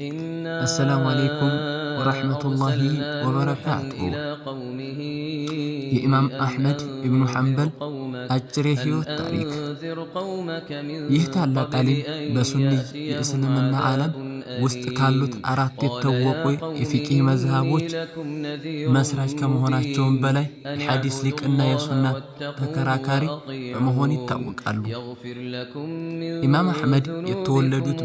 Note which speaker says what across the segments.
Speaker 1: السلام عليكم ورحمة الله وبركاته. የኢማም አሕመድ ኢብኑ ሐንበል አጭር የህይወት ታሪክ። ይህ ታላቅ ዓሊም በሱኒ የእስልምና ዓለም ውስጥ ካሉት አራት የታወቁ የፊቅህ መዝሃቦች መስራች ከመሆናቸውም በላይ የሐዲስ ሊቅና የሱና ተከራካሪ በመሆን ይታወቃሉ። ኢማም አሕመድ የተወለዱት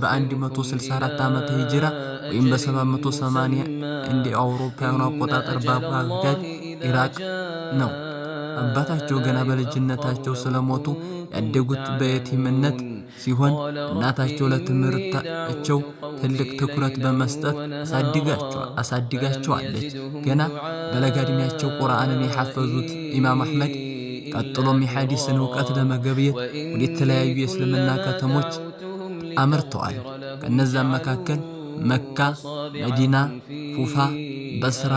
Speaker 1: በ164 ዓመተ ሂጅራ ወይም በ780 እንደ አውሮፓውያኑ አቆጣጠር በባግዳድ ኢራቅ ነው። አባታቸው ገና በልጅነታቸው ስለሞቱ ያደጉት በየቲምነት ሲሆን እናታቸው ለትምህርታቸው ትልቅ ትኩረት በመስጠት አሳድጋቸዋለች። ገና በለጋ ዕድሜያቸው ቁርአንን የሐፈዙት ኢማም አሕመድ ቀጥሎም የሐዲስን ዕውቀት ለመገብየት ወደ ተለያዩ የእስልምና ከተሞች አምርተዋል። ከነዛም መካከል መካ፣ መዲና፣ ኩፋ፣ በስራ፣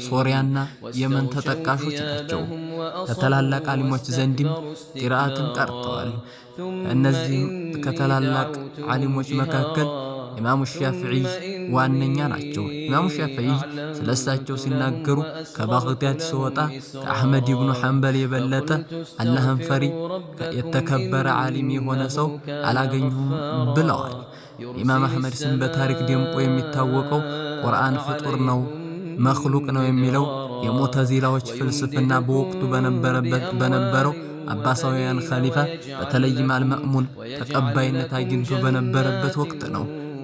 Speaker 1: ሶሪያና የመን ተጠቃሾች ናቸው። ከተላላቅ ዓሊሞች ዘንድም ቂራአትን ቀርተዋል። ከእነዚህም ከታላላቅ ዓሊሞች መካከል ኢማሙ ሻፊዒ ዋነኛ ናቸው። ኢማሙ ሻፊዒ ስለሳቸው ሲናገሩ ከባግዳድ ስወጣ ከአሕመድ ኢብኑ ሐንበል የበለጠ አላህን ፈሪ የተከበረ ዓሊም የሆነ ሰው አላገኘሁም ብለዋል። ኢማም አሕመድ ስም በታሪክ ደምቆ የሚታወቀው ቁርአን ፍጡር ነው መኽሉቅ ነው የሚለው የሙዕተዚላዎች ፍልስፍና በወቅቱ በነበረው አባሳውያን ኸሊፋ በተለይም አልመእሙን ተቀባይነት አግኝቶ በነበረበት ወቅት ነው።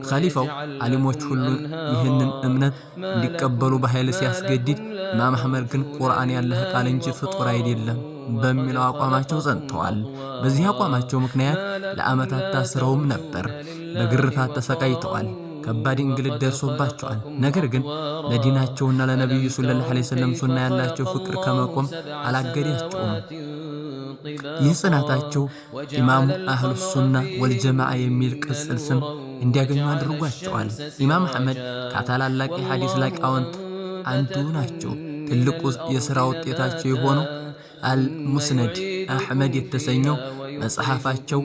Speaker 1: ኸሊፋው ዓሊሞች ሁሉ ይህንን እምነት እንዲቀበሉ በኃይል ሲያስገድድ፣ ኢማም አሕመድ ግን ቁርአን ያለህ ቃል እንጂ ፍጡር አይደለም በሚለው አቋማቸው ጸንተዋል። በዚህ አቋማቸው ምክንያት ለዓመታት ታስረውም ነበር። በግርፋት ተሰቃይተዋል። ከባድ እንግልት ደርሶባቸዋል። ነገር ግን ለዲናቸውና ለነብዩ ሰለላሁ ዐለይሂ ወሰለም ሱና ያላቸው ፍቅር ከመቆም አላገዳቸውም። ይህ ጽናታቸው ኢማሙ አህሉ ሱና ወልጀማዓ የሚል ቅጽል ስም እንዲያገኙ አድርጓቸዋል። ኢማም አሕመድ ከታላላቅ የሐዲስ ሊቃውንት አንዱ ናቸው። ትልቁ የሥራ ውጤታቸው የሆነው አልሙስነድ አሕመድ የተሰኘው መጽሐፋቸው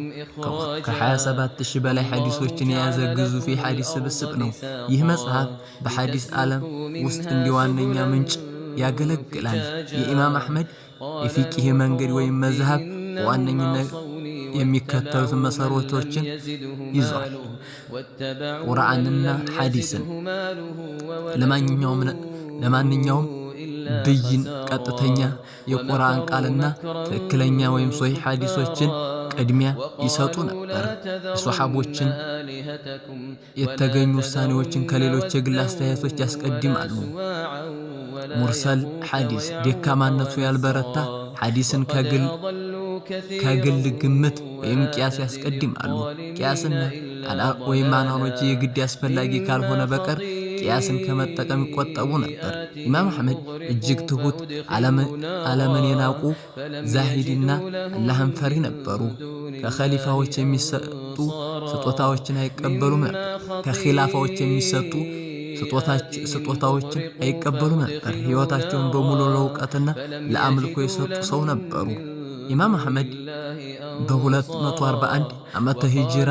Speaker 1: ከ27000 በላይ ሐዲሶችን የያዘ ግዙፍ የሐዲስ ስብስብ ነው። ይህ መጽሐፍ በሐዲስ ዓለም ውስጥ እንደ ዋነኛ ምንጭ ያገለግላል። የኢማም አሕመድ የፊቅህ መንገድ ወይም መዝሃብ በዋነኝነት የሚከተሉት መሰረቶችን ይዟል። ቁርአንና ሐዲስን ለማንኛውም ብይን ቀጥተኛ የቁርአን ቃልና ትክክለኛ ወይም ሶሒህ ሐዲሶችን ቅድሚያ ይሰጡ ነበር። የሷሐቦችን የተገኙ ውሳኔዎችን ከሌሎች የግል አስተያየቶች ያስቀድማሉ። ሙርሰል ሐዲስ ደካማነቱ ያልበረታ ሐዲስን ከግል ግምት ወይም ቂያስ ያስቀድማሉ። ቂያስና ወይም አናሎጂ የግድ አስፈላጊ ካልሆነ በቀር ቂያስን ከመጠቀም ይቆጠቡ ነበር። ኢማም አሕመድ እጅግ ትሁት፣ ዓለምን የናቁ ዛሂድና አላህን ፈሪ ነበሩ። ከኸሊፋዎች የሚሰጡ ስጦታዎችን አይቀበሉም ነበር። ስጦታዎችን አይቀበሉም ነበር። ሕይወታቸውን በሙሉ ለእውቀትና ለአምልኮ የሰጡ ሰው ነበሩ። ኢማም አሕመድ በ241 ዓመተ ሂጅራ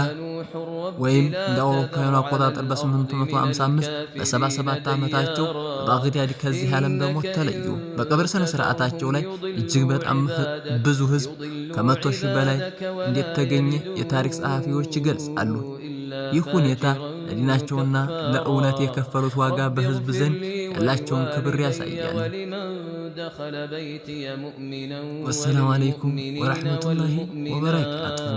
Speaker 1: ወይም እንደ አውሮፓውያኑ አቆጣጠር በ855 በ77 ዓመታቸው በባግዳድ ከዚህ ዓለም በሞት ተለዩ። በቀብር ስነ ስርዓታቸው ላይ እጅግ በጣም ብዙ ህዝብ ከ100,000 በላይ እንደተገኘ የታሪክ ጸሐፊዎች ይገልጻሉ። ይህ ሁኔታ ለዲናቸውና ለእውነት የከፈሉት ዋጋ በህዝብ ዘንድ ያላቸውን ክብር ያሳያል። ወሰላሙ አለይኩም ወረሕመቱላሂ ወበረካቱሁ።